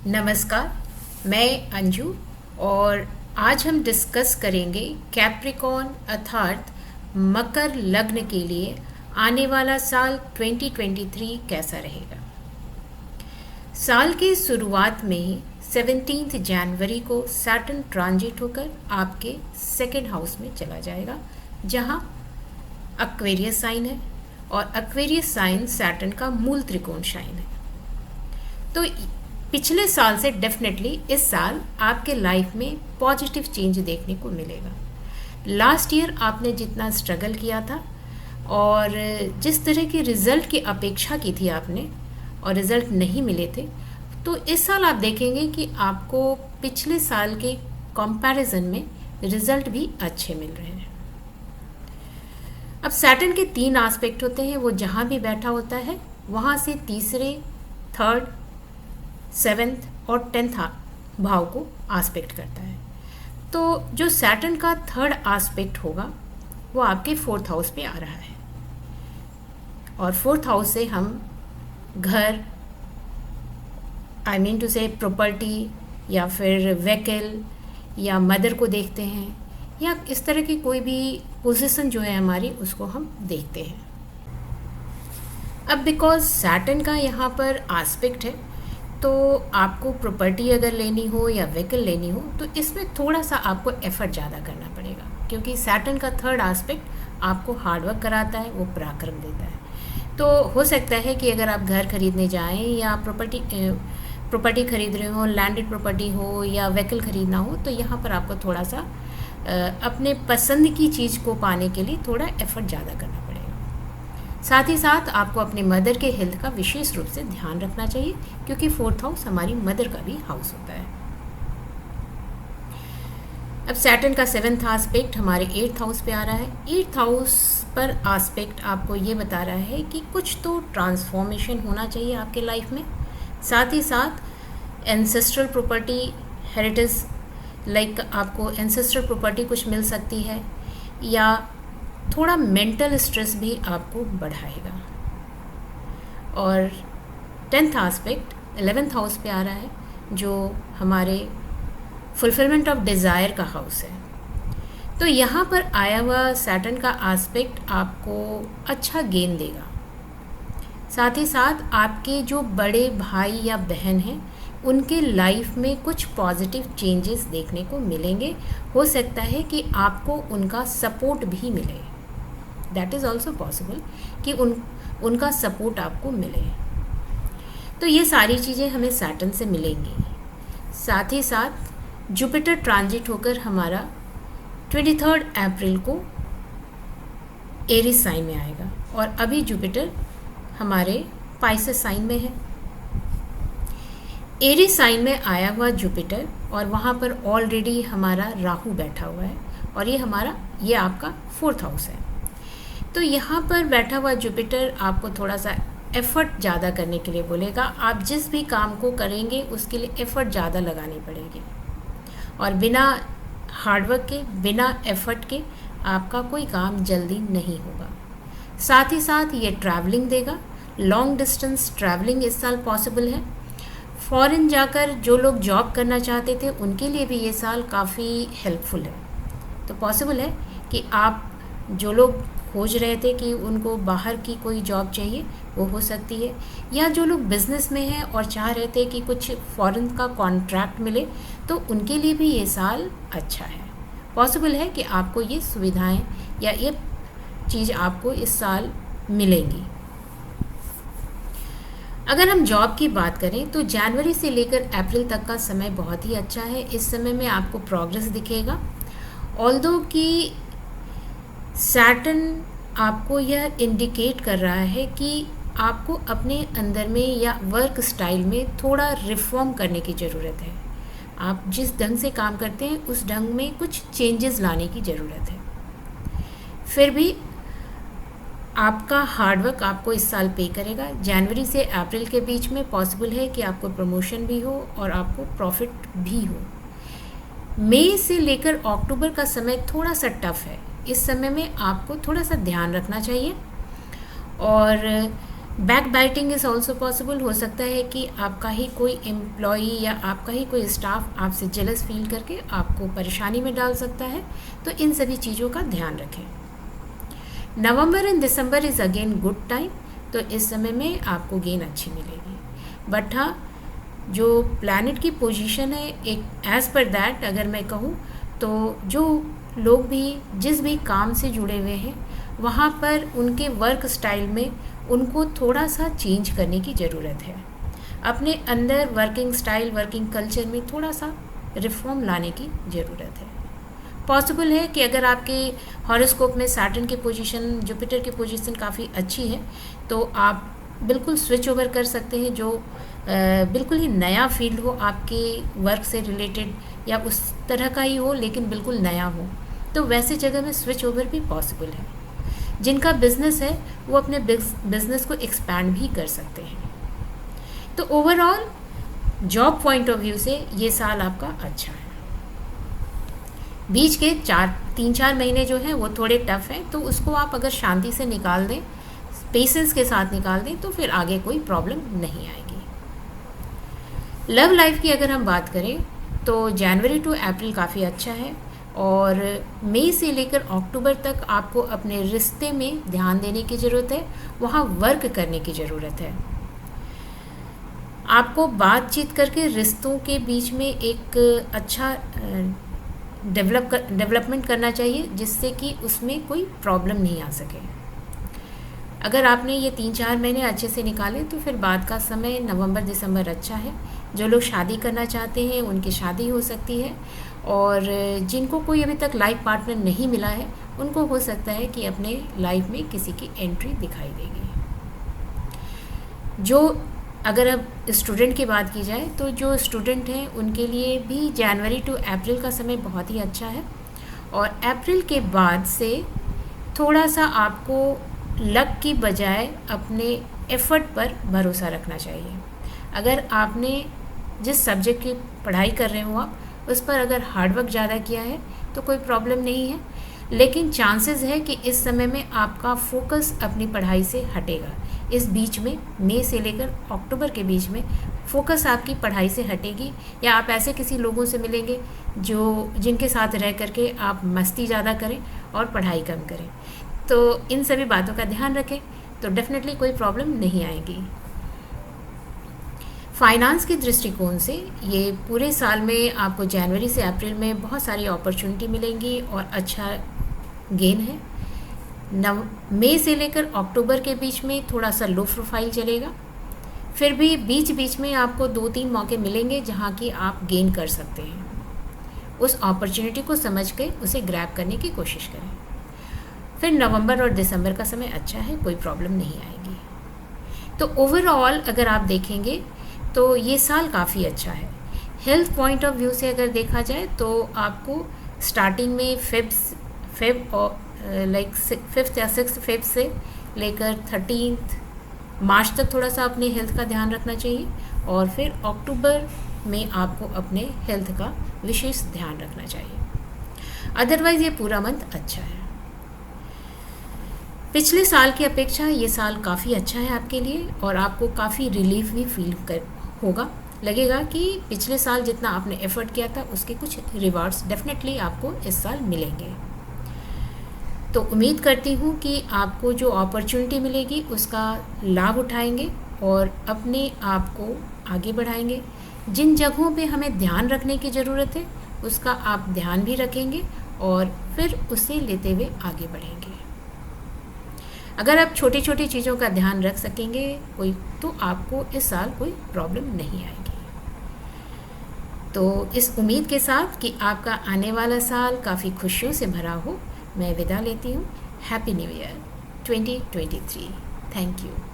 नमस्कार, मैं अंजू और आज हम डिस्कस करेंगे कैप्रिकॉर्न अर्थात मकर लग्न के लिए आने वाला साल 2023 कैसा रहेगा। साल की शुरुआत में ही 17 जनवरी को सैटर्न ट्रांजिट होकर आपके सेकंड हाउस में चला जाएगा, जहां एक्वेरियस साइन है और एक्वेरियस साइन सैटर्न का मूल त्रिकोण साइन है। तो पिछले साल से डेफिनेटली इस साल आपके लाइफ में पॉजिटिव चेंज देखने को मिलेगा। लास्ट ईयर आपने जितना स्ट्रगल किया था और जिस तरह की रिज़ल्ट की अपेक्षा की थी आपने और रिज़ल्ट नहीं मिले थे, तो इस साल आप देखेंगे कि आपको पिछले साल के कंपैरिजन में रिज़ल्ट भी अच्छे मिल रहे हैं। अब सैटर्न के 3 एस्पेक्ट होते हैं, वो जहाँ भी बैठा होता है वहाँ से तीसरे, थर्ड, 7th और 10th भाव को आस्पेक्ट करता है। तो जो सैटर्न का 3rd आस्पेक्ट होगा वो आपके 4th हाउस पे आ रहा है और 4th हाउस से हम घर, आई मीन टू से प्रॉपर्टी या फिर व्हीकल या मदर को देखते हैं या इस तरह की कोई भी पोजीशन जो है हमारी उसको हम देखते हैं। अब बिकॉज सैटर्न का यहाँ पर आस्पेक्ट है तो आपको प्रॉपर्टी अगर लेनी हो या व्हीकल लेनी हो तो इसमें थोड़ा सा आपको एफर्ट ज़्यादा करना पड़ेगा, क्योंकि सैटर्न का 3rd एस्पेक्ट आपको हार्डवर्क कराता है, वो पराक्रम देता है। तो हो सकता है कि अगर आप घर खरीदने जाएं या प्रॉपर्टी खरीद रहे हो, लैंडेड प्रॉपर्टी हो या व्हीकल खरीदना हो, तो यहाँ पर आपको थोड़ा सा अपने पसंद की चीज़ को पाने के लिए थोड़ा एफर्ट ज़्यादा करना पड़ेगा। साथ ही साथ आपको अपने मदर के हेल्थ का विशेष रूप से ध्यान रखना चाहिए, क्योंकि 4th हाउस हमारी मदर का भी हाउस होता है। अब सैटर्न का 7th एस्पेक्ट हमारे 8th हाउस पे आ रहा है। 8th हाउस पर एस्पेक्ट आपको ये बता रहा है कि कुछ तो ट्रांसफॉर्मेशन होना चाहिए आपके लाइफ में। साथ ही साथ एंसेस्ट्रल प्रॉपर्टी, हेरिटेज, लाइक आपको एंसेस्ट्रल प्रॉपर्टी कुछ मिल सकती है या थोड़ा मेंटल स्ट्रेस भी आपको बढ़ाएगा। और 10th एस्पेक्ट 11th हाउस पे आ रहा है, जो हमारे फुलफिलमेंट ऑफ डिज़ायर का हाउस है। तो यहाँ पर आया हुआ सैटर्न का एस्पेक्ट आपको अच्छा गेन देगा। साथ ही साथ आपके जो बड़े भाई या बहन हैं उनके लाइफ में कुछ पॉजिटिव चेंजेस देखने को मिलेंगे। हो सकता है कि आपको उनका सपोर्ट भी मिले, दैट इज़ ऑल्सो पॉसिबल कि उनका सपोर्ट आपको मिले। तो ये सारी चीज़ें हमें सैटर्न से मिलेंगी। साथ ही साथ जुपिटर ट्रांजिट होकर हमारा 23 अप्रैल को एरीज साइन में आएगा और अभी जुपिटर हमारे पाइसेस साइन में है। एरीज साइन में आया हुआ जुपिटर और वहाँ पर ऑलरेडी हमारा राहु बैठा हुआ है और ये आपका 4th हाउस है। तो यहाँ पर बैठा हुआ जुपिटर आपको थोड़ा सा एफ़र्ट ज़्यादा करने के लिए बोलेगा। आप जिस भी काम को करेंगे उसके लिए एफ़र्ट ज़्यादा लगानी पड़ेगी और बिना हार्डवर्क के, बिना एफ़र्ट के आपका कोई काम जल्दी नहीं होगा। साथ ही साथ ये ट्रैवलिंग देगा, लॉन्ग डिस्टेंस ट्रैवलिंग इस साल पॉसिबल है। फॉरेन जाकर जो लोग जॉब करना चाहते थे उनके लिए भी ये साल काफ़ी हेल्पफुल है। तो पॉसिबल है कि आप जो लोग खोज रहे थे कि उनको बाहर की कोई जॉब चाहिए वो हो सकती है, या जो लोग बिज़नेस में हैं और चाह रहे थे कि कुछ फॉरेन का कॉन्ट्रैक्ट मिले तो उनके लिए भी ये साल अच्छा है। पॉसिबल है कि आपको ये सुविधाएं या ये चीज़ आपको इस साल मिलेंगी। अगर हम जॉब की बात करें तो जनवरी से लेकर अप्रैल तक का समय बहुत ही अच्छा है। इस समय में आपको प्रोग्रेस दिखेगा। ऑल्दो कि सैटर्न आपको यह इंडिकेट कर रहा है कि आपको अपने अंदर में या वर्क स्टाइल में थोड़ा रिफॉर्म करने की ज़रूरत है। आप जिस ढंग से काम करते हैं उस ढंग में कुछ चेंजेस लाने की ज़रूरत है। फिर भी आपका हार्डवर्क आपको इस साल पे करेगा। जनवरी से अप्रैल के बीच में पॉसिबल है कि आपको प्रमोशन भी हो और आपको प्रॉफिट भी हो। मई से लेकर अक्टूबर का समय थोड़ा सा टफ है। इस समय में आपको थोड़ा सा ध्यान रखना चाहिए और back biting is also possible. हो सकता है कि आपका ही कोई एम्प्लॉई या आपका ही कोई स्टाफ आपसे जेलस फील करके आपको परेशानी में डाल सकता है, तो इन सभी चीज़ों का ध्यान रखें। November and December is again good time, तो इस समय में आपको गेन अच्छी मिलेगी। बट हाँ, जो प्लैनेट की पोजीशन है, एक एज़ पर दैट अगर मैं कहूँ तो जो लोग भी जिस भी काम से जुड़े हुए हैं वहाँ पर उनके वर्क स्टाइल में उनको थोड़ा सा चेंज करने की ज़रूरत है। अपने अंदर वर्किंग स्टाइल, वर्किंग कल्चर में थोड़ा सा रिफॉर्म लाने की ज़रूरत है। पॉसिबल है कि अगर आपके हॉरोस्कोप में सैटर्न की पोजीशन, जुपिटर की पोजीशन काफ़ी अच्छी है, तो आप बिल्कुल स्विच ओवर कर सकते हैं, जो बिल्कुल ही नया फील्ड हो आपके वर्क से रिलेटेड या उस तरह का ही हो लेकिन बिल्कुल नया हो, तो वैसे जगह में स्विच ओवर भी पॉसिबल है। जिनका बिजनेस है वो अपने बिजनेस को एक्सपैंड भी कर सकते हैं। तो overall job point of view से ये साल आपका अच्छा है। बीच के 3-4 महीने जो हैं वो थोड़े टफ हैं, तो उसको आप अगर शांति से निकाल दें, पेशेंस के साथ निकाल दें, तो फिर आगे कोई प्रॉब्लम नहीं आएगी। लव लाइफ की अगर हम बात करें तो जनवरी टू अप्रैल काफ़ी अच्छा है, और मई से लेकर अक्टूबर तक आपको अपने रिश्ते में ध्यान देने की ज़रूरत है, वहाँ वर्क करने की ज़रूरत है। आपको बातचीत करके रिश्तों के बीच में एक अच्छा डेवलपमेंट करना चाहिए, जिससे कि उसमें कोई प्रॉब्लम नहीं आ सके। अगर आपने ये 3-4 महीने अच्छे से निकाले तो फिर बाद का समय नवंबर दिसंबर अच्छा है। जो लोग शादी करना चाहते हैं उनकी शादी हो सकती है, और जिनको कोई अभी तक लाइफ पार्टनर नहीं मिला है उनको हो सकता है कि अपने लाइफ में किसी की एंट्री दिखाई देगी। जो अगर अब स्टूडेंट की बात की जाए तो जो स्टूडेंट हैं उनके लिए भी जनवरी टू अप्रैल का समय बहुत ही अच्छा है, और अप्रैल के बाद से थोड़ा सा आपको लक की बजाय अपने एफ़र्ट पर भरोसा रखना चाहिए। अगर आपने जिस सब्जेक्ट की पढ़ाई कर रहे हो आप उस पर अगर हार्डवर्क ज़्यादा किया है तो कोई प्रॉब्लम नहीं है, लेकिन चांसेस है कि इस समय में आपका फोकस अपनी पढ़ाई से हटेगा। इस बीच में मई से लेकर अक्टूबर के बीच में फोकस आपकी पढ़ाई से हटेगी, या आप ऐसे किसी लोगों से मिलेंगे जिनके साथ रह करके आप मस्ती ज़्यादा करें और पढ़ाई कम करें। तो इन सभी बातों का ध्यान रखें तो डेफिनेटली कोई प्रॉब्लम नहीं आएगी। फाइनेंस के दृष्टिकोण से ये पूरे साल में आपको जनवरी से अप्रैल में बहुत सारी अपॉर्चुनिटी मिलेंगी और अच्छा गेन है। मई से लेकर अक्टूबर के बीच में थोड़ा सा लो प्रोफाइल चलेगा, फिर भी बीच बीच में आपको 2-3 मौके मिलेंगे जहाँ की आप गेन कर सकते हैं। उस अपॉर्चुनिटी को समझ के उसे ग्रैब करने की कोशिश करें। फिर नवंबर और दिसंबर का समय अच्छा है, कोई प्रॉब्लम नहीं आएगी। तो ओवरऑल अगर आप देखेंगे तो ये साल काफ़ी अच्छा है। हेल्थ पॉइंट ऑफ व्यू से अगर देखा जाए तो आपको स्टार्टिंग में फिफ्थ या 6 फेब से लेकर 13 मार्च तक थोड़ा सा अपने हेल्थ का ध्यान रखना चाहिए, और फिर अक्टूबर में आपको अपने हेल्थ का विशेष ध्यान रखना चाहिए। अदरवाइज़ ये पूरा मंथ अच्छा है। पिछले साल की अपेक्षा ये साल काफ़ी अच्छा है आपके लिए, और आपको काफ़ी रिलीफ भी फील होगा। लगेगा कि पिछले साल जितना आपने एफ़र्ट किया था उसके कुछ रिवार्ड्स डेफिनेटली आपको इस साल मिलेंगे। तो उम्मीद करती हूँ कि आपको जो अपॉर्चुनिटी मिलेगी उसका लाभ उठाएंगे और अपने आप को आगे बढ़ाएंगे। जिन जगहों पे हमें ध्यान रखने की ज़रूरत है उसका आप ध्यान भी रखेंगे और फिर उसे लेते हुए आगे बढ़ेंगे। अगर आप छोटी छोटी चीज़ों का ध्यान रख सकेंगे तो आपको इस साल कोई प्रॉब्लम नहीं आएगी। तो इस उम्मीद के साथ कि आपका आने वाला साल काफ़ी खुशियों से भरा हो, मैं विदा लेती हूँ। Happy new year 2023। Thank you.